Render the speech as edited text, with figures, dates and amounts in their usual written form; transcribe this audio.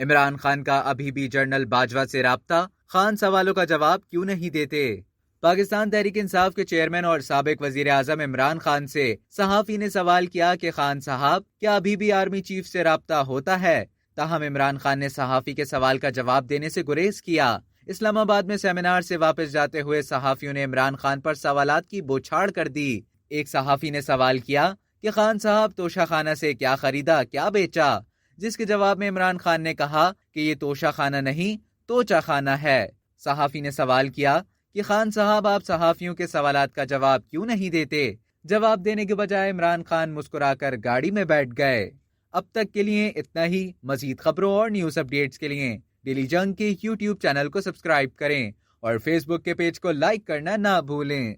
عمران خان کا ابھی بھی جنرل باجوہ سے رابطہ، خان سوالوں کا جواب کیوں نہیں دیتے؟ پاکستان تحریک انصاف کے چیئرمین اور سابق وزیر اعظم عمران خان سے صحافی نے سوال کیا کہ خان صاحب کیا ابھی بھی آرمی چیف سے رابطہ ہوتا ہے؟ تاہم عمران خان نے صحافی کے سوال کا جواب دینے سے گریز کیا۔ اسلام آباد میں سیمینار سے واپس جاتے ہوئے صحافیوں نے عمران خان پر سوالات کی بوچھاڑ کر دی۔ ایک صحافی نے سوال کیا کہ خان صاحب توشہ خانہ سے کیا خریدا، کیا بیچا، جس کے جواب میں عمران خان نے کہا کہ یہ توشہ خانہ نہیں، توچہ خانہ ہے۔ صحافی نے سوال کیا کہ خان صاحب آپ صحافیوں کے سوالات کا جواب کیوں نہیں دیتے؟ جواب دینے کے بجائے عمران خان مسکرا کر گاڑی میں بیٹھ گئے۔ اب تک کے لیے اتنا ہی۔ مزید خبروں اور نیوز اپڈیٹس کے لیے ڈیلی جنگ کے یوٹیوب چینل کو سبسکرائب کریں اور فیس بک کے پیج کو لائک کرنا نہ بھولیں۔